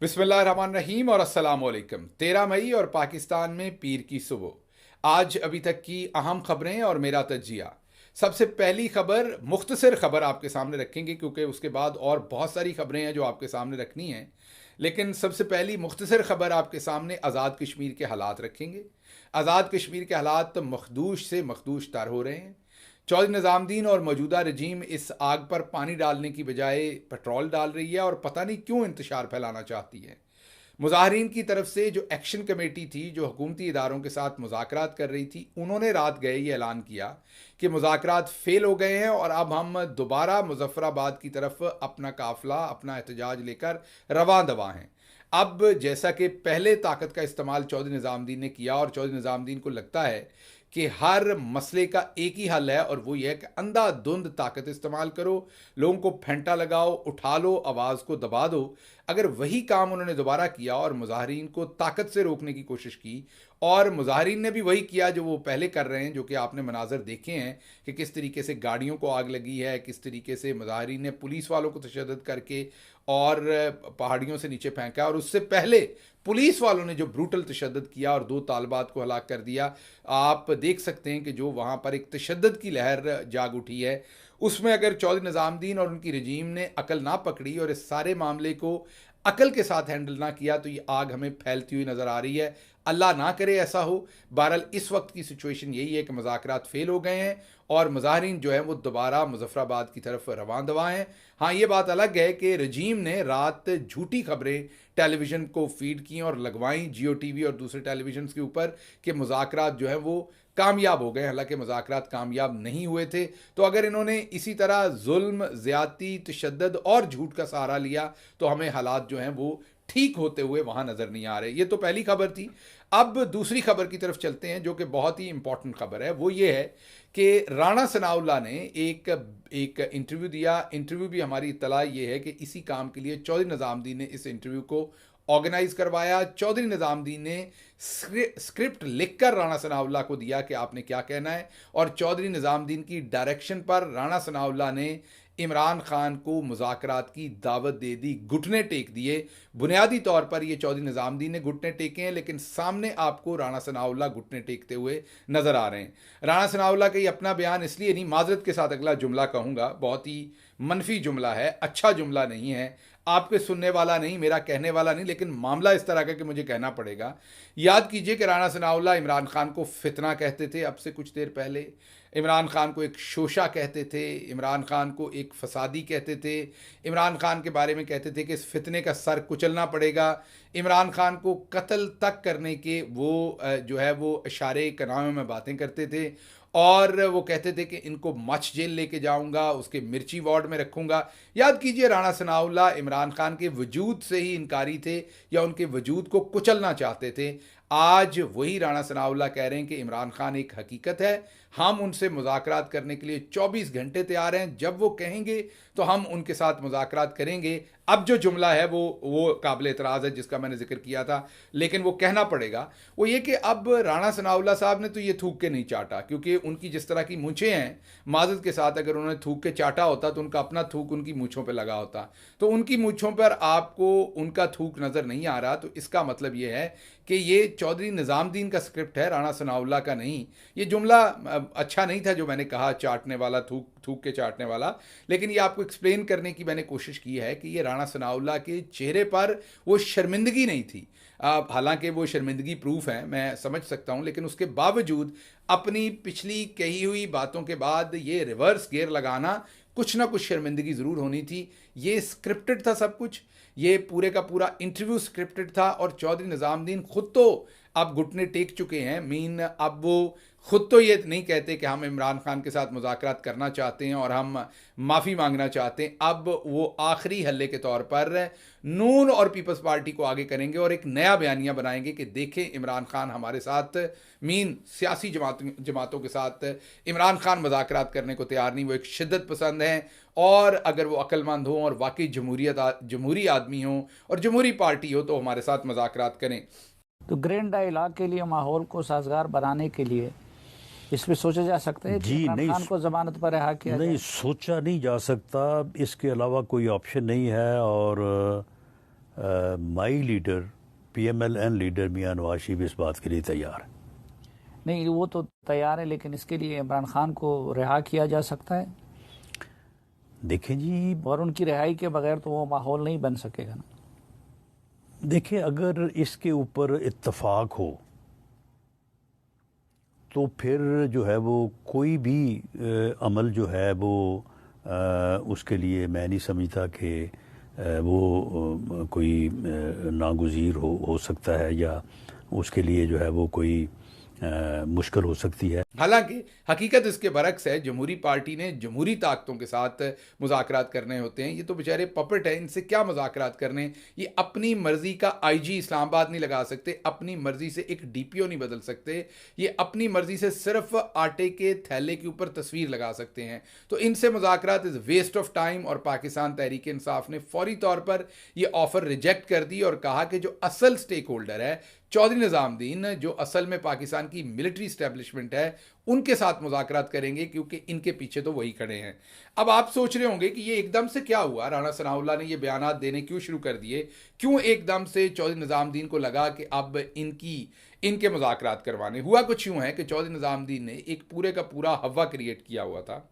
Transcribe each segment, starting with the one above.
बिस्मिल्लाहिर्रहमानिर्रहीम और अस्सलाम वालेकुम। 13 मई और पाकिस्तान में पीर की सुबह। आज अभी तक की अहम खबरें और मेरा तजिया। सबसे पहली खबर, मुख्तसर खबर आपके सामने रखेंगे क्योंकि उसके बाद और बहुत सारी खबरें हैं जो आपके सामने रखनी हैं। लेकिन सबसे पहली मुख्तसर खबर आपके सामने आज़ाद कश्मीर के हालात रखेंगे। आज़ाद कश्मीर के हालात मखदूश से मखदूश तर हो रहे हैं। चौधरी निज़ामुद्दीन और मौजूदा रजीम इस आग पर पानी डालने की बजाय पेट्रोल डाल रही है और पता नहीं क्यों इंतशार फैलाना चाहती है। मुजाहरीन की तरफ से जो एक्शन कमेटी थी जो हुकूमती इदारों के साथ मुज़ाकरात कर रही थी, उन्होंने रात गए ये ऐलान किया कि मुज़ाकरात फेल हो गए हैं और अब हम दोबारा मुजफ्फराबाद की तरफ अपना काफिला, अपना एहतजाज लेकर रवां दवा हैं। अब जैसा कि पहले ताकत का इस्तेमाल चौधरी निज़ामुद्दीन ने किया और चौधरी निज़ामुद्दीन को लगता है कि हर मसले का एक ही हल है और वो ये है कि अंधाधुंध ताकत इस्तेमाल करो, लोगों को फेंटा लगाओ, उठा लो, आवाज़ को दबा दो। अगर वही काम उन्होंने दोबारा किया और मुजाहरीन को ताकत से रोकने की कोशिश की और मुजाहरीन ने भी वही किया जो वो पहले कर रहे हैं, जो कि आपने मनाजर देखे हैं कि किस तरीके से गाड़ियों को आग लगी है, किस तरीके से मुजाहरीन ने पुलिस वालों को तशद्दुद करके और पहाड़ियों से नीचे फेंका, और उससे पहले पुलिस वालों ने जो ब्रूटल तशद्दुद किया और 2 तालिबात को हलाक कर दिया। आप देख सकते हैं कि जो वहाँ पर एक तशद्दुद की लहर जाग उठी है, उसमें अगर चौधरी निज़ामुद्दीन और उनकी रजीम ने अकल ना पकड़ी और इस सारे मामले को अकल के साथ हैंडल ना किया तो ये आग हमें फैलती हुई नज़र आ रही है। अल्लाह ना करे ऐसा हो। बहरहाल इस वक्त की सिचुएशन यही है कि मुज़ाकरात फेल हो गए हैं और मुजाहरीन जो है वो दोबारा मुजफ्फराबाद की तरफ रवां दवा हैं। हाँ, ये बात अलग है कि रजीम ने रात झूठी खबरें टेलीविज़न को फीड की और लगवाई जियो टीवी और दूसरे टेलीविज़न के ऊपर कि मुज़ाकरात जो है वो कामयाब हो गए। हालांकि मुज़ाकरात कामयाब नहीं हुए थे। तो अगर इन्होंने इसी तरह जुल्म, ज़्यादती, तशद्दुद और झूठ का सहारा लिया तो हमें हालात जो हैं वो ठीक होते हुए वहाँ नज़र नहीं आ रहे। ये तो पहली खबर थी। अब दूसरी खबर की तरफ चलते हैं जो कि बहुत ही इंपॉर्टेंट खबर है। वो ये है कि राणा सनाउल्लाह ने एक एक इंटरव्यू दिया। इंटरव्यू भी हमारी इत्तला ये है कि इसी काम के लिए चौधरी निज़ामुद्दीन ने इस इंटरव्यू को ऑर्गेनाइज करवाया। चौधरी निज़ामुद्दीन ने स्क्रिप्ट लिखकर राणा सनाउल्लाह को दिया कि आपने क्या कहना है, और चौधरी निज़ामुद्दीन की डायरेक्शन पर राणा सनाउल्लाह ने इमरान खान को मुज़ाकरात की दावत दे दी, घुटने टेक दिए। बुनियादी तौर पर ये चौधरी निज़ामुद्दीन ने घुटने टेके हैं, लेकिन सामने आपको राणा सनाउल्लाह घुटने टेकते हुए नज़र आ रहे हैं। राणा सनाउल्लाह का ये अपना बयान इसलिए नहीं, माजरत के साथ अगला जुमला कहूँगा, बहुत ही मनफी जुमला है, अच्छा जुमला नहीं है, आपके सुनने वाला नहीं, मेरा कहने वाला नहीं, लेकिन मामला इस तरह का कि मुझे कहना पड़ेगा। याद कीजिए कि राणा सनाउल्लाह इमरान खान को फितना कहते थे अब से कुछ देर पहले, इमरान खान को एक शोशा कहते थे, इमरान खान को एक फसादी कहते थे, इमरान खान के बारे में कहते थे कि इस फितने का सर कुचलना पड़ेगा। इमरान खान को कत्ल तक करने के वो जो है वो इशारे कनामे में बातें करते थे और वो कहते थे कि इनको मच जेल लेके जाऊंगा, उसके मिर्ची वार्ड में रखूंगा। याद कीजिए राणा सनाउल्लाह इमरान खान के वजूद से ही इनकारी थे या उनके वजूद को कुचलना चाहते थे। आज वही राणा सनाउल्लाह कह रहे हैं कि इमरान खान एक हकीकत है, हम उनसे मुज़ाकरात करने के लिए 24 घंटे तैयार हैं, जब वो कहेंगे तो हम उनके साथ मुज़ाकरात करेंगे। अब जो जुमला है वो काबिल एतराज़ है जिसका मैंने जिक्र किया था, लेकिन वो कहना पड़ेगा। वो ये कि अब राणा सनाउल्लाह साहब ने तो ये थूक के नहीं चाटा, क्योंकि उनकी जिस तरह की मूँछें हैं, माज़रत के साथ अगर उन्होंने थूक के चाटा होता तो उनका अपना थूक उनकी मूँछों पर लगा होता। तो उनकी मूँछों पर आपको उनका थूक नज़र नहीं आ रहा, तो इसका मतलब ये है कि ये चौधरी निज़ामुद्दीन का स्क्रिप्ट है, राणा सनाउल्लाह का नहीं। ये जुमला अच्छा नहीं था जो मैंने कहा, चाटने वाला, थूक थूक के चाटने वाला, लेकिन ये आपको एक्सप्लेन करने की मैंने कोशिश की है कि ये राणा सनाउल्लाह के चेहरे पर वो शर्मिंदगी नहीं थी। हालांकि वो शर्मिंदगी प्रूफ है, मैं समझ सकता हूँ, लेकिन उसके बावजूद अपनी पिछली कही हुई बातों के बाद ये रिवर्स गियर लगाना, कुछ ना कुछ शर्मिंदगी ज़रूर होनी थी। ये स्क्रिप्टेड था सब कुछ, ये पूरे का पूरा इंटरव्यू स्क्रिप्टेड था और चौधरी निज़ामुद्दीन खुद तो अब घुटने टेक चुके हैं। मीन अब वो खुद तो ये नहीं कहते कि हम इमरान खान के साथ मुज़ाकरात करना चाहते हैं और हम माफ़ी मांगना चाहते हैं। अब वो आखिरी हल्ले के तौर पर नून और पीपल्स पार्टी को आगे करेंगे और एक नया बयानिया बनाएंगे कि देखें इमरान खान हमारे साथ, मीन सियासी जमातों के साथ इमरान खान मुज़ाकरात करने को तैयार नहीं, वो एक शिद्दत पसंद हैं और अगर वो अक्लमंद हों और वाकई जमहूरी आदमी हों और जमहूरी पार्टी हो तो हमारे साथ मुज़ाकरात करें। तो ग्रैंड डायलॉग के लिए, माहौल को साजगार बनाने के लिए इस पे सोचा जा सकता है कि इमरान खान को जमानत पर रिहा किया जाए? नहीं, सोचा नहीं जा सकता, इसके अलावा कोई ऑप्शन नहीं है। और माई लीडर PMLN लीडर मियां नवाज शरीफ इस बात के लिए तैयार है। नहीं, वो तो तैयार है, लेकिन इसके लिए इमरान खान को रिहा किया जा सकता है। देखें जी, और उनकी रिहाई के बगैर तो वो माहौल नहीं बन सकेगा ना। देखें, अगर इसके ऊपर इत्तफाक हो तो फिर जो है वो कोई भी अमल जो है वो उसके लिए मैं नहीं समझता कि वो कोई नागुज़ीर हो सकता है या उसके लिए जो है वो कोई मुश्किल हो सकती है। हालांकि हकीकत इसके बरक्स है। जमहूरी पार्टी ने जमहूरी ताकतों के साथ मुज़ाकरात करने होते हैं। ये तो बेचारे पपेट हैं, इनसे क्या मुज़ाकरात करने। ये अपनी मर्जी का IG इस्लामाबाद नहीं लगा सकते, अपनी मर्जी से एक DPO नहीं बदल सकते, ये अपनी मर्जी से सिर्फ आटे के थैले के ऊपर तस्वीर लगा सकते हैं। तो इनसे मुज़ाकरात इज़ वेस्ट ऑफ टाइम। और पाकिस्तान तहरीक इंसाफ ने फौरी तौर पर यह ऑफ़र रिजेक्ट कर दी और कहा कि जो असल स्टेक होल्डर है चौधरी निज़ामुद्दीन, जो असल में पाकिस्तान की मिलिट्री इस्टेब्लिशमेंट है, उनके साथ मुज़ाकरात करेंगे, क्योंकि इनके पीछे तो वही खड़े हैं। अब आप सोच रहे होंगे कि ये एकदम से क्या हुआ, राणा सनाउल्लाह ने ये बयानात देने क्यों शुरू कर दिए, क्यों एकदम से चौधरी निज़ामुद्दीन को लगा कि अब इनके मुज़ाकरात करवाने। हुआ कुछ यूँ है कि चौधरी निज़ामुद्दीन ने एक पूरे का पूरा हवा क्रिएट किया हुआ था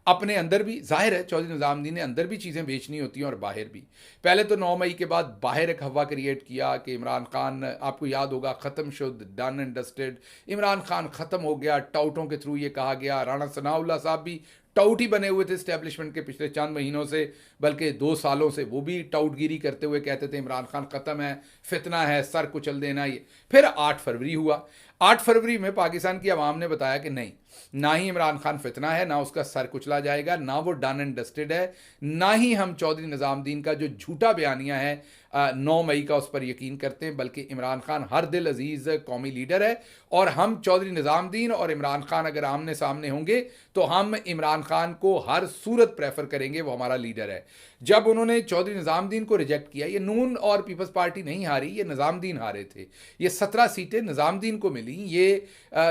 अपने अंदर भी। जाहिर है चौधरी निज़ामुद्दीन ने अंदर भी चीज़ें बेचनी होती हैं और बाहर भी। पहले तो 9 मई के बाद बाहर एक हवा क्रिएट किया कि इमरान खान, आपको याद होगा, ख़त्म शुद्ध, done and dusted, Imran Khan ख़त्म हो गया। टाउटों के थ्रू ये कहा गया। राणा सनाउल्लाह साहब भी टाउट ही बने हुए थे इस्टेब्लिशमेंट के पिछले चंद महीनों से, बल्कि 2 सालों से वो भी टाउटगिरी करते हुए कहते थे इमरान खान ख़त्म है, फितना है, सर कुचल देना। ये फिर 8 फरवरी हुआ। 8 फरवरी में पाकिस्तान की आवाम ने बताया कि नहीं, ना ही इमरान खान फितना है, ना उसका सर कुचला जाएगा, ना वो डन एंड डस्टेड है, ना ही हम चौधरी निज़ामुद्दीन का जो झूठा बयानिया है 9 मई का उस पर यकीन करते हैं, बल्कि इमरान खान हर दिल अजीज़ कौमी लीडर है। और हम चौधरी निज़ामुद्दीन और इमरान खान अगर आमने सामने होंगे तो हम इमरान खान को हर सूरत प्रेफर करेंगे, वो हमारा लीडर है। जब उन्होंने चौधरी निज़ामुद्दीन को रिजेक्ट किया, ये नून और पीपल्स पार्टी नहीं हारी, ये निज़ामुद्दीन हारे थे। ये 17 सीटें निज़ामुद्दीन को मिली। ये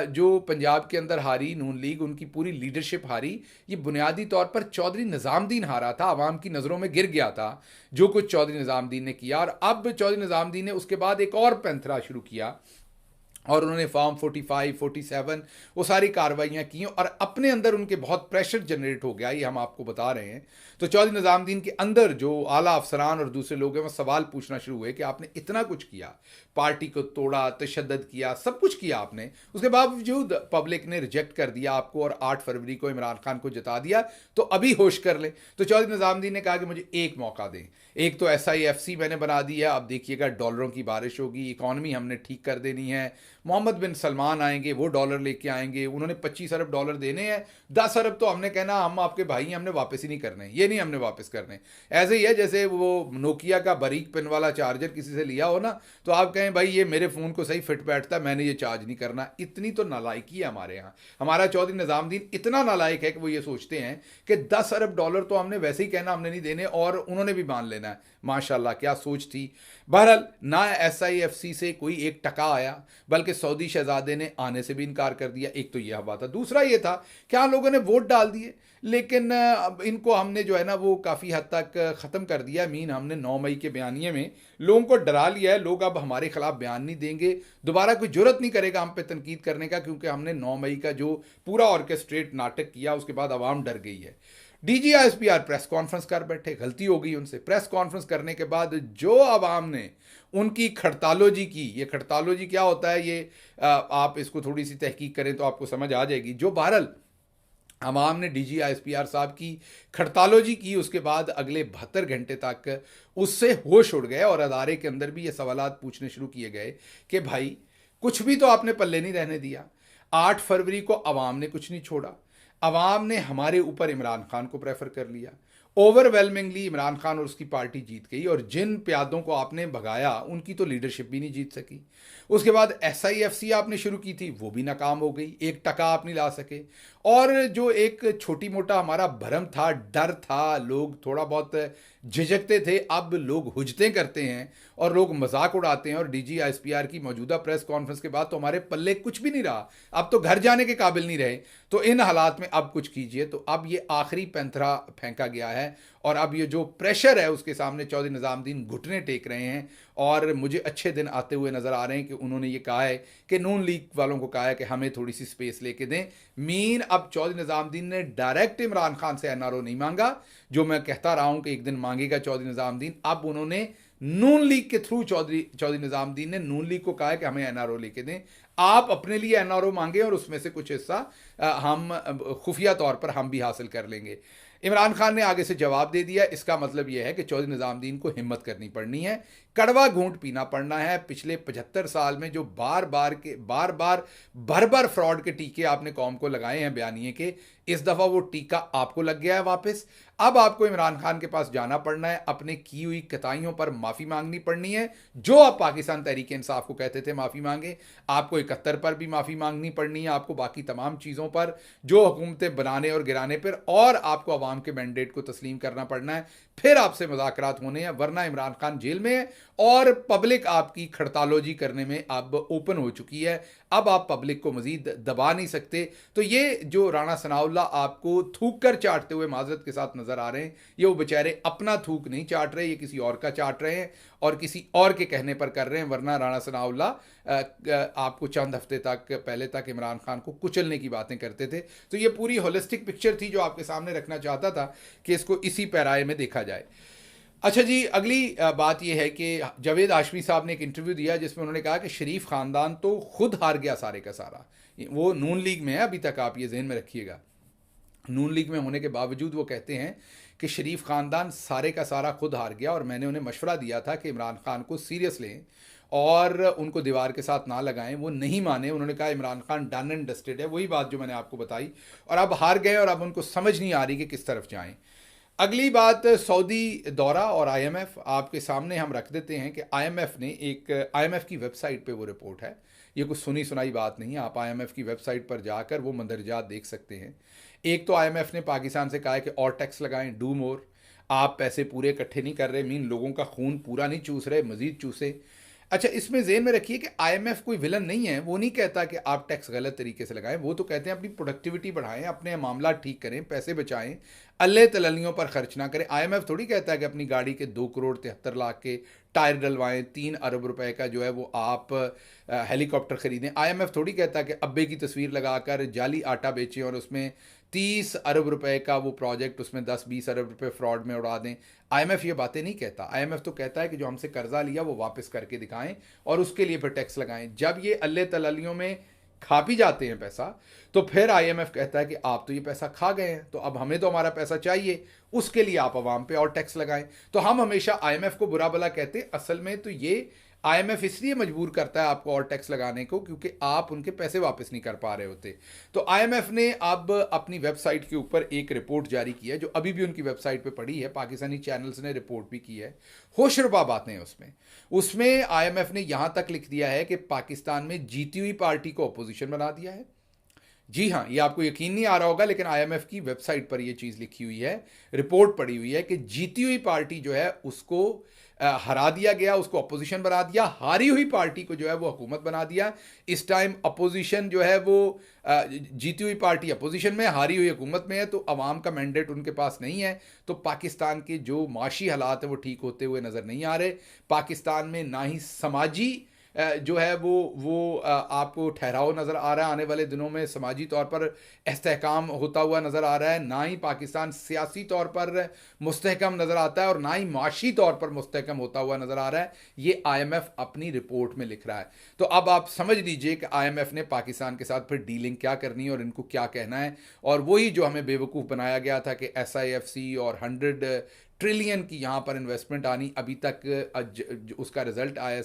जो पंजाब के अंदर हारी नून लीग, उनकी पूरी लीडरशिप हारी। ये बुनियादी तौर पर चौधरी निज़ामुद्दीन हारा था, आवाम की नज़रों में गिर गया था जो कुछ चौधरी निज़ामुद्दीन ने किया। और अब चौधरी निज़ामुद्दीन ने उसके बाद एक और पैंथरा शुरू किया और उन्होंने फॉर्म 45, 47 वो सारी कार्रवाइयाँ की और अपने अंदर उनके बहुत प्रेशर जनरेट हो गया, ये हम आपको बता रहे हैं। तो चौधरी निज़ामुद्दीन के अंदर जो आला अफसरान और दूसरे लोग हैं वो सवाल पूछना शुरू हुए कि आपने इतना कुछ किया, पार्टी को तोड़ा, तशद्दुद किया, सब कुछ किया आपने, उसके बावजूद पब्लिक ने रिजेक्ट कर दिया आपको और 8 फरवरी को इमरान खान को जिता दिया, तो अभी होश कर लें। तो चौधरी निज़ामुद्दीन ने कहा कि मुझे एक मौका दें। एक तो SIFC मैंने बना दिया, अब देखिएगा डॉलरों की बारिश होगी, इकॉनमी हमने ठीक कर देनी है, मोहम्मद बिन सलमान आएंगे, वो डॉलर लेके आएंगे, उन्होंने 25 अरब डॉलर देने हैं, 10 अरब तो हमने कहना हम आपके भाई हैं, हमने वापस ही नहीं करने, ये नहीं हमने वापस करने। ऐसे ही है जैसे वो नोकिया का बारीक पिन वाला चार्जर किसी से लिया हो ना, तो आप कहें भाई ये मेरे फ़ोन को सही फिट बैठता है, मैंने ये चार्ज नहीं करना। इतनी तो नालायकी है हमारे यहाँ। हमारा चौधरी निज़ामुद्दीन इतना नालायक है कि वो ये सोचते हैं कि 10 अरब डॉलर तो हमने वैसे ही कहना हमने नहीं देने और उन्होंने भी मान लेना है। माशाल्लाह क्या सोच थी। बहरहाल ना SIFC से कोई एक टका आया, बल्कि सऊदी शहजादे ने आने से भी इनकार कर दिया। एक तो यह हवा था। दूसरा ये था कि हाँ लोगों ने वोट डाल दिए, लेकिन अब इनको हमने जो है ना वो काफ़ी हद तक ख़त्म कर दिया। मीन हमने 9 मई के बयानिए में लोगों को डरा लिया है। लोग अब हमारे खिलाफ बयान नहीं देंगे, दोबारा कोई जुर्रत नहीं करेगा हम पे तनकीद करने का, क्योंकि हमने 9 मई का जो पूरा ऑर्केस्ट्रेट नाटक किया उसके बाद आवाम डर गई है। DGISPR प्रेस कॉन्फ्रेंस कर बैठे, गलती हो गई उनसे। प्रेस कॉन्फ्रेंस करने के बाद जो आवाम ने उनकी खड़तालोजी की, ये खड़तालोजी क्या होता है ये आप इसको थोड़ी सी तहकीक करें तो आपको समझ आ जाएगी। जो बहरहाल आवाम ने DGISPR साहब की खड़तालोजी की, उसके बाद अगले 72 घंटे तक उससे होश उड़ गए और अदारे के अंदर भी ये सवालात पूछने शुरू किए गए कि भाई कुछ भी तो आपने पल्ले नहीं रहने दिया। 8 फरवरी को आवाम ने कुछ नहीं छोड़ा, अवाम ने हमारे ऊपर इमरान खान को प्रेफर कर लिया। ओवरवेलमिंगली इमरान खान और उसकी पार्टी जीत गई और जिन प्यादों को आपने भगाया उनकी तो लीडरशिप भी नहीं जीत सकी। उसके बाद SIFC आपने शुरू की थी, वो भी नाकाम हो गई, एक टका आप नहीं ला सके। और जो एक छोटी मोटा हमारा भरम था, डर था, लोग थोड़ा बहुत झिझकते थे, अब लोग हुजतें करते हैं और लोग मजाक उड़ाते हैं। और DGISPR की मौजूदा प्रेस कॉन्फ्रेंस के बाद तो हमारे पल्ले कुछ भी नहीं रहा, अब तो घर जाने के काबिल नहीं रहे। तो इन हालात में अब कुछ कीजिए। तो अब ये आखिरी पैंथरा फेंका गया है और अब ये जो प्रेशर है उसके सामने चौधरी निज़ामुद्दीन घुटने टेक रहे हैं। और मुझे अच्छे दिन आते हुए नज़र आ रहे हैं कि उन्होंने ये कहा है कि नून लीग वालों को कहा है कि हमें थोड़ी सी स्पेस लेके दें। मीन अब चौधरी निज़ामुद्दीन ने डायरेक्ट इमरान खान से एनआरओ नहीं मांगा, जो मैं कहता रहा हूं कि एक दिन मांगेगा चौधरी निज़ामुद्दीन। अब उन्होंने नून लीग के थ्रू चौधरी निज़ामुद्दीन ने नून लीग को कहा है कि हमें एनआरओ लेके दें, आप अपने लिए एनआरओ मांगे और उसमें से कुछ हिस्सा हम खुफिया तौर पर हम भी हासिल कर लेंगे। इमरान खान ने आगे से जवाब दे दिया। इसका मतलब यह है कि चौधरी निज़ामुद्दीन को हिम्मत करनी पड़नी है, कड़वा घूंट पीना पड़ना है। पिछले 75 साल में जो बार बार भर भर फ्रॉड के टीके आपने कौम को लगाए हैं बयानिए के, इस दफ़ा वो टीका आपको लग गया है वापस। अब आपको इमरान खान के पास जाना पड़ना है, अपने की हुई कताइयों पर माफ़ी मांगनी पड़नी है। जो आप पाकिस्तान तहरीक इंसाफ को कहते थे माफ़ी मांगे, आपको 71 पर भी माफ़ी मांगनी पड़नी है, आपको बाकी तमाम चीज़ों पर, जो हुकूमतें बनाने और गिराने पर, और आपको अवाम के मैंडेट को तस्लीम करना पड़ना है। फिर आपसे मुज़ाकरात होने हैं, वरना इमरान खान जेल में है और पब्लिक आपकी खड़तालोजी करने में अब ओपन हो चुकी है। अब आप पब्लिक को मजीद दबा नहीं सकते। तो ये जो राणा सनाउल्लाह आपको थूक कर चाटते हुए माजरत के साथ नजर आ रहे हैं, ये वो बेचारे अपना थूक नहीं चाट रहे, ये किसी और का चाट रहे हैं और किसी और के कहने पर कर रहे हैं। वरना राणा सनाउल्लाह आपको चंद हफ्ते तक पहले तक इमरान खान को कुचलने की बातें करते थे। तो ये पूरी होलिस्टिक पिक्चर थी जो आपके सामने रखना चाहता था कि इसको इसी पैराए में देखा जाए। अच्छा जी, अगली बात यह है कि जावेद हाशमी साहब ने एक इंटरव्यू दिया जिसमें उन्होंने कहा कि शरीफ खानदान तो खुद हार गया सारे का सारा। वो नून लीग में है अभी तक, आप ये ज़हन में रखिएगा। नून लीग में होने के बावजूद वो कहते हैं कि शरीफ खानदान सारे का सारा खुद हार गया। और मैंने उन्हें मशवरा दिया था कि इमरान खान को सीरियस लें और उनको दीवार के साथ ना लगाएं। वो नहीं माने, उन्होंने कहा Imran Khan done and dusted है, वही बात जो मैंने आपको बताई। और अब हार गए और अब उनको समझ नहीं आ रही कि किस तरफ जाएं। अगली बात सऊदी दौरा और आईएमएफ आपके सामने हम रख देते हैं कि आईएमएफ की वेबसाइट पे वो रिपोर्ट है, ये कुछ सुनी सुनाई बात नहीं है। आप आईएमएफ की वेबसाइट पर जाकर वो मंदरजात देख सकते हैं। एक तो आईएमएफ ने पाकिस्तान से कहा है कि और टैक्स लगाएं, डू मोर। आप पैसे पूरे इकट्ठे नहीं कर रहे, मीन लोगों का खून पूरा नहीं चूस रहे, मजीद चूसे। अच्छा, इसमें ज़हन में रखिए कि आईएमएफ कोई विलन नहीं है। वो नहीं कहता कि आप टैक्स गलत तरीके से लगाएं, वो तो कहते हैं अपनी प्रोडक्टिविटी बढ़ाएं, अपने मामला ठीक करें, पैसे बचाएं, अल्ले तललियों पर खर्च ना करें। आईएमएफ थोड़ी कहता है कि अपनी गाड़ी के 2,73,00,000 के टायर डलवाएं, 3 अरब रुपए का जो है वो आप हेलीकॉप्टर खरीदें। आईएमएफ थोड़ी कहता है कि अब्बे की तस्वीर लगाकर जाली आटा बेचें और उसमें 30 अरब रुपए का वो प्रोजेक्ट, उसमें 10-20 अरब रुपए फ्रॉड में उड़ा दें। आईएमएफ ये बातें नहीं कहता। आईएमएफ तो कहता है कि जो हमसे कर्जा लिया वो वापस करके दिखाएं और उसके लिए फिर टैक्स लगाएं। जब ये अल्ले तलालियों में खा पी जाते हैं पैसा, तो फिर आईएमएफ कहता है कि आप तो ये पैसा खा गए हैं, तो अब हमें तो हमारा पैसा चाहिए, उसके लिए आप अवाम पे और टैक्स लगाएं। तो हम हमेशा आईएमएफ को बुरा भला कहते हैं, असल में तो ये आईएमएफ इसलिए मजबूर करता है आपको और टैक्स लगाने को क्योंकि आप उनके पैसे वापस नहीं कर पा रहे होते। तो आईएमएफ ने अब अपनी वेबसाइट के ऊपर एक रिपोर्ट जारी की है जो अभी भी उनकी वेबसाइट पे पड़ी है, पाकिस्तानी चैनल्स ने रिपोर्ट भी की है। होशरुबा बातें हैं उसमें आईएमएफ ने यहां तक लिख दिया है कि पाकिस्तान में जीती हुई पार्टी को अपोजिशन बना दिया है। जी हाँ, ये आपको यकीन नहीं आ रहा होगा, लेकिन आईएमएफ की वेबसाइट पर ये चीज़ लिखी हुई है, रिपोर्ट पड़ी हुई है कि जीती हुई पार्टी जो है उसको हरा दिया गया, उसको अपोजिशन बना दिया, हारी हुई पार्टी को जो है वो हुकूमत बना दिया। इस टाइम अपोजिशन जो है वो जीती हुई पार्टी अपोजिशन में, हारी हुई हुकूमत में है, तो अवाम का मैंडेट उनके पास नहीं है। तो पाकिस्तान के जो माशी हालात हैं वो ठीक होते हुए नज़र नहीं आ रहे। पाकिस्तान में ना ही समाजी जो है वो आपको ठहराव नज़र आ रहा है, आने वाले दिनों में समाजी तौर पर इस्तेहकाम होता हुआ नज़र आ रहा है, ना ही पाकिस्तान सियासी तौर पर मुस्तहकम नज़र आता है और ना ही माशी तौर पर मुस्तहकम होता हुआ नज़र आ रहा है। ये आईएमएफ अपनी रिपोर्ट में लिख रहा है। तो अब आप समझ लीजिए कि आईएमएफ ने पाकिस्तान के साथ फिर डीलिंग क्या करनी है और इनको क्या कहना है। और वही जो हमें बेवकूफ़ बनाया गया था कि SIFC और 100 ट्रिलियन की यहाँ पर इन्वेस्टमेंट आनी, अभी तक उसका रिजल्ट आया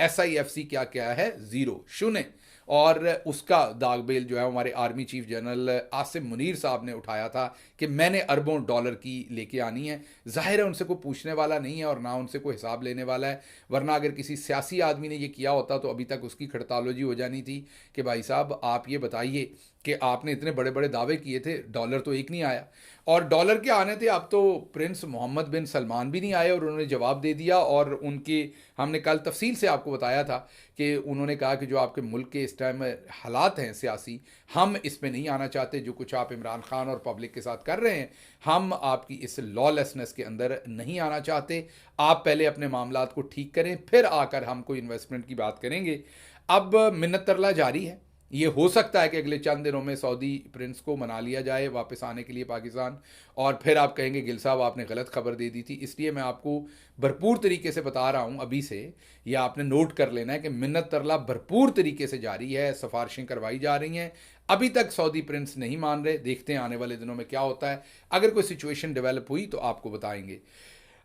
SIFC क्या क्या है, 0 शून्य। और उसका दागबेल जो है हमारे army chief general Asim Munir साहब ने उठाया था कि मैंने अरबों डॉलर की लेके आनी है। जाहिर है उनसे कोई पूछने वाला नहीं है और ना उनसे कोई हिसाब लेने वाला है, वरना अगर किसी सियासी आदमी ने ये किया होता तो अभी तक उसकी खड़तालोजी हो जानी थी कि भाई साहब आप ये बताइए कि आपने इतने बड़े बड़े दावे किए थे, डॉलर तो एक नहीं आया। और डॉलर के आने थे। अब तो प्रिंस मोहम्मद बिन सलमान भी नहीं आए और उन्होंने जवाब दे दिया, और उनकी हमने कल तफसील से आपको बताया था कि उन्होंने कहा कि जो आपके मुल्क के इस टाइम हालात हैं सियासी, हम इसमें नहीं आना चाहते। जो कुछ आप इमरान खान और पब्लिक के साथ कर रहे हैं, हम आपकी इस लॉलेसनेस के अंदर नहीं आना चाहते। आप पहले अपने मामलात को ठीक करें, फिर आकर हम कोई इन्वेस्टमेंट की बात करेंगे। अब मिन्नत तरला जारी है। ये हो सकता है कि अगले चंद दिनों में सऊदी प्रिंस को मना लिया जाए वापस आने के लिए पाकिस्तान, और फिर आप कहेंगे गिल साहब आपने गलत खबर दे दी थी। इसलिए मैं आपको भरपूर तरीके से बता रहा हूँ अभी से, यह आपने नोट कर लेना है कि मिन्नत तरला भरपूर तरीके से जारी है, सिफारिशें करवाई जा रही हैं। अभी तक सऊदी प्रिंस नहीं मान रहे, देखते हैं आने वाले दिनों में क्या होता है। अगर कोई सिचुएशन डेवलप हुई तो आपको बताएंगे।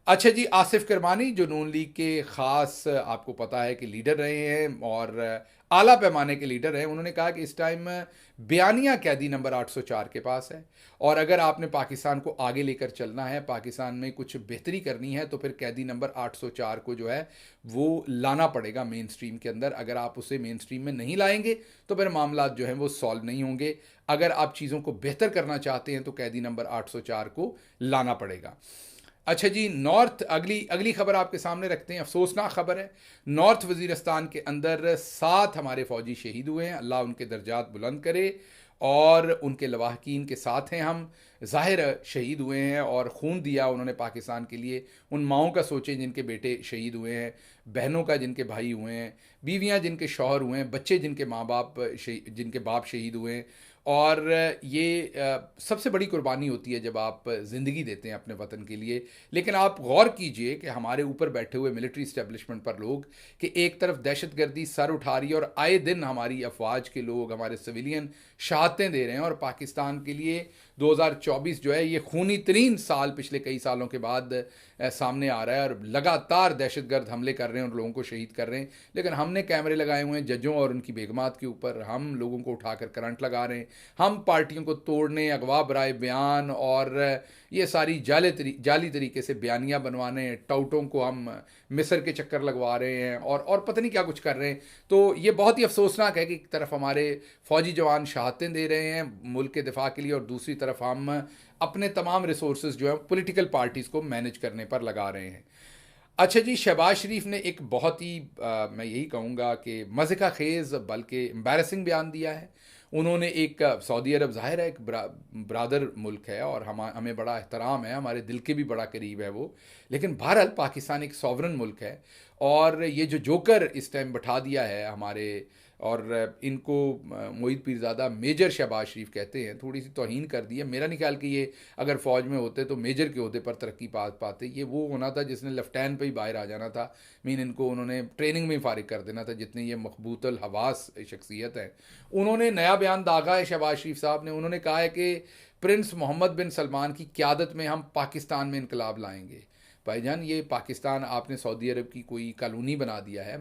अच्छा जी, आसिफ करमानी जो नून लीग के ख़ास आपको पता है कि लीडर रहे हैं और आला पैमाने के लीडर हैं, उन्होंने कहा कि इस टाइम बयानिया कैदी नंबर 804 के पास है, और अगर आपने पाकिस्तान को आगे लेकर चलना है, पाकिस्तान में कुछ बेहतरी करनी है, तो फिर कैदी नंबर 804 को जो है वो लाना पड़ेगा मेन स्ट्रीम के अंदर। अगर आप उसे मेन स्ट्रीम में नहीं लाएंगे तो फिर मामला जो हैं वो सॉल्व नहीं होंगे। अगर आप चीज़ों को बेहतर करना चाहते हैं तो कैदी नंबर 804 को लाना पड़ेगा। अच्छा जी, नॉर्थ अगली खबर आपके सामने रखते हैं। अफसोसनाक खबर है, नॉर्थ वज़ीरिस्तान के अंदर 7 हमारे फ़ौजी शहीद हुए हैं। अल्लाह उनके दर्जात बुलंद करे और उनके लवाहकीन के साथ हैं हम। ज़ाहिर शहीद हुए हैं और खून दिया उन्होंने पाकिस्तान के लिए। उन माओं का सोचें जिनके बेटे शहीद हुए हैं, बहनों का जिनके भाई हुए हैं, बीवियां जिनके शौहर हुए हैं, बच्चे जिनके जिनके बाप शहीद हुए हैं। और ये सबसे बड़ी कुर्बानी होती है जब आप ज़िंदगी देते हैं अपने वतन के लिए। लेकिन आप गौर कीजिए कि हमारे ऊपर बैठे हुए मिलिट्री इस्टेब्लिशमेंट पर लोग, कि एक तरफ दहशतगर्दी सर उठा रही है और आए दिन हमारी अफवाज के लोग, हमारे सिविलियन शहादतें दे रहे हैं, और पाकिस्तान के लिए 2024 जो है ये खूनी तरीन साल पिछले कई सालों के बाद सामने आ रहा है, और लगातार दहशतगर्द हमले कर रहे हैं और लोगों को शहीद कर रहे हैं। लेकिन हमने कैमरे लगाए हुए हैं जजों और उनकी बेगमात के ऊपर, हम लोगों को उठाकर करंट लगा रहे हैं, हम पार्टियों को तोड़ने, अगवा बराए बयान और ये सारी जाली तरीके से बयानियाँ बनवाने, टाउटों को हम मिस्र के चक्कर लगवा रहे हैं और पता नहीं क्या कुछ कर रहे हैं। तो ये बहुत ही अफसोसनाक है कि एक तरफ हमारे फ़ौजी जवान शहादतें दे रहे हैं मुल्क के दिफा के लिए, और दूसरी तरफ हम अपने तमाम रिसोर्सेज जो है पॉलिटिकल पार्टीज़ को मैनेज करने पर लगा रहे हैं। अच्छा जी, शहबाज शरीफ ने एक बहुत ही मैं यही कहूँगा कि मज़े का खेज़ बल्कि एम्बैरसिंग बयान दिया है। उन्होंने एक सऊदी अरब ज़ाहिर है एक ब्रादर मुल्क है और हमें बड़ा एहतराम है, हमारे दिल के भी बड़ा करीब है वो, लेकिन बहरहाल पाकिस्तान एक सॉवरन मुल्क है। और ये जो जोकर इस टाइम बैठा दिया है हमारे, और इनको मोईद पीरज़ादा मेजर शहबाज शरीफ कहते हैं, थोड़ी सी तौहीन कर दी है। मेरा नहीं ख्याल कि ये अगर फ़ौज में होते तो मेजर के ओहदे पर तरक्की पाते। ये वो होना था जिसने लेफ्टिनेंट पे ही बाहर आ जाना था। इनको उन्होंने ट्रेनिंग में ही फारिग कर देना था, जितनी ये मखबूतुल हवास शख्सियत है। उन्होंने नया बयान दागा है शहबाज शरीफ साहब ने। उन्होंने कहा है कि प्रिंस मोहम्मद बिन सलमान की क़यादत में हम पाकिस्तान में इनकलाब लाएंगे। भाईजान, ये पाकिस्तान आपने सऊदी अरब की कोई कॉलोनी बना दिया है।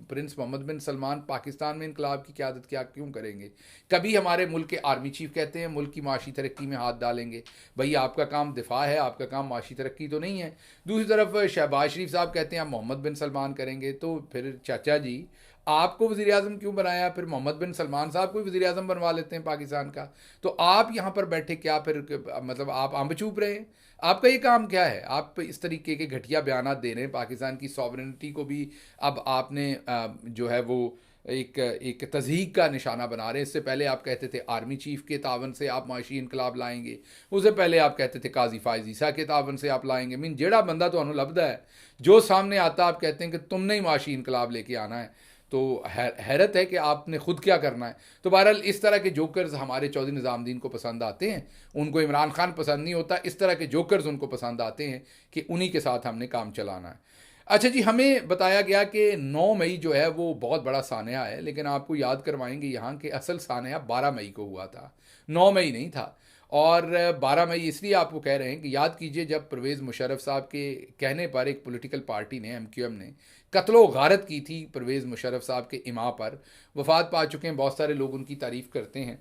प्रिंस मोहम्मद बिन सलमान पाकिस्तान में इनकलाब की क़यादत क्या क्यों करेंगे? कभी हमारे मुल्क के आर्मी चीफ कहते हैं मुल्क की माशी तरक्की में हाथ डालेंगे। भाई, आपका काम दिफा है, आपका काम माशी तरक्की तो नहीं है। दूसरी तरफ शहबाज शरीफ साहब कहते हैं आप मोहम्मद बिन सलमान करेंगे। तो फिर चाचा जी, आपको वज़ीर आज़म क्यों बनाया? फिर मोहम्मद बिन सलमान साहब को वज़ीर आज़म बनवा लेते हैं पाकिस्तान का। तो आप यहाँ पर बैठे क्या फिर मतलब आप अम्ब चूप रहे हैं? आपका ये काम क्या है? आप इस तरीके के घटिया बयान दे रहे हैं। पाकिस्तान की सॉवरेनिटी को भी अब आपने जो है वो एक तज़हीक का निशाना बना रहे हैं। इससे पहले आप कहते थे आर्मी चीफ के तावन से आप माशी इनकलाब लाएंगे, उससे पहले आप कहते थे काजी फायज़ ईसा के तावन से आप लाएंगे। जेड़ा बंदा तो लभदा है, जो सामने आता आप कहते हैं कि तुमने ही माशी इनकलाब लेके आना है। तो हैरत है कि आपने खुद क्या करना है। तो बहरहाल इस तरह के जोकर्स हमारे चौधरी निज़ामुद्दीन को पसंद आते हैं, उनको इमरान खान पसंद नहीं होता। इस तरह के जोकर्स उनको पसंद आते हैं कि उन्हीं के साथ हमने काम चलाना है। अच्छा जी, हमें बताया गया कि 9 मई जो है वो बहुत बड़ा सानया है, लेकिन आपको याद करवाएंगे यहाँ के असल सानया 12 मई को हुआ था, 9 मई नहीं था। और 12 मई इसलिए आपको कह रहे हैं कि याद कीजिए जब परवेज़ मुशर्रफ साहब के कहने पर एक पॉलिटिकल पार्टी ने, MQM ने कत्लो गारत की थी परवेज़ मुशर्रफ साहब के इमा पर। वफ़ात पा चुके हैं, बहुत सारे लोग उनकी तारीफ़ करते हैं,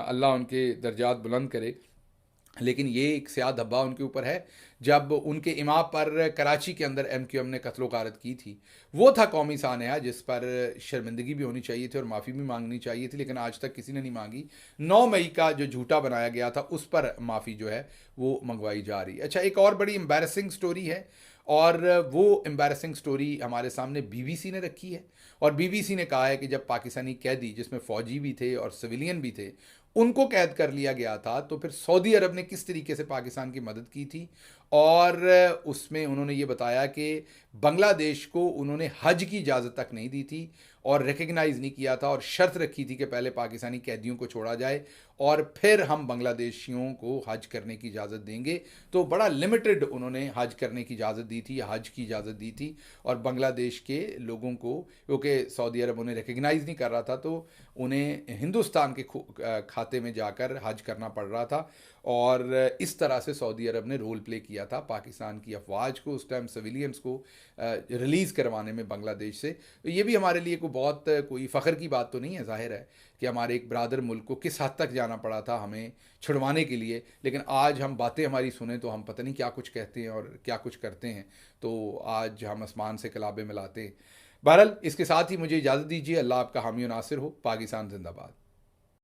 अल्लाह उनके दर्जात बुलंद करे, लेकिन ये एक स्याह धब्बा उनके ऊपर है। जब उनके इमाम पर कराची के अंदर MQM ने कत्लो गारत की थी, वो था कौमी सानया जिस पर शर्मिंदगी भी होनी चाहिए थी और माफ़ी भी मांगनी चाहिए थी, लेकिन आज तक किसी ने नहीं मांगी। 9 मई का जो झूठा बनाया गया था उस पर माफ़ी जो है वो मंगवाई जा रही है। अच्छा, एक और बड़ी एम्बैरसिंग स्टोरी है, और वो एम्बैरसिंग स्टोरी हमारे सामने BBC ने रखी है। और BBC ने कहा है कि जब पाकिस्तानी कैदी, जिसमें फ़ौजी भी थे और सिविलियन भी थे, उनको कैद कर लिया गया था, तो फिर सऊदी अरब ने किस तरीके से पाकिस्तान की मदद की थी। और उसमें उन्होंने ये बताया कि बांग्लादेश को उन्होंने हज की इजाज़त तक नहीं दी थी और रिकग्नाइज़ नहीं किया था, और शर्त रखी थी कि पहले पाकिस्तानी कैदियों को छोड़ा जाए और फिर हम बांग्लादेशियों को हज करने की इजाज़त देंगे। तो बड़ा लिमिटेड उन्होंने हज करने की इजाज़त दी थी या हज की इजाज़त दी थी, और बांग्लादेश के लोगों को, क्योंकि सऊदी अरब उन्हें रिकग्नाइज़ नहीं कर रहा था, तो उन्हें हिंदुस्तान के खाते में जाकर हज करना पड़ रहा था। और इस तरह से सऊदी अरब ने रोल प्ले किया था पाकिस्तान की अफवाज को, उस टाइम सिविलियंस को रिलीज़ करवाने में बांग्लादेश से। तो ये भी हमारे लिए कोई फ़ख्र की बात तो नहीं है। ज़ाहिर है कि हमारे एक ब्रादर मुल्क को किस हद तक जाना पड़ा था हमें छुड़वाने के लिए, लेकिन आज हम बातें हमारी सुने तो हम पता नहीं क्या कुछ कहते हैं और क्या कुछ करते हैं। तो आज हम आसमान से कलाबे मिलाते हैं। बहरहाल, इसके साथ ही मुझे इजाज़त दीजिए। अल्लाह आपका हामी और नासिर हो। पाकिस्तान जिंदाबाद।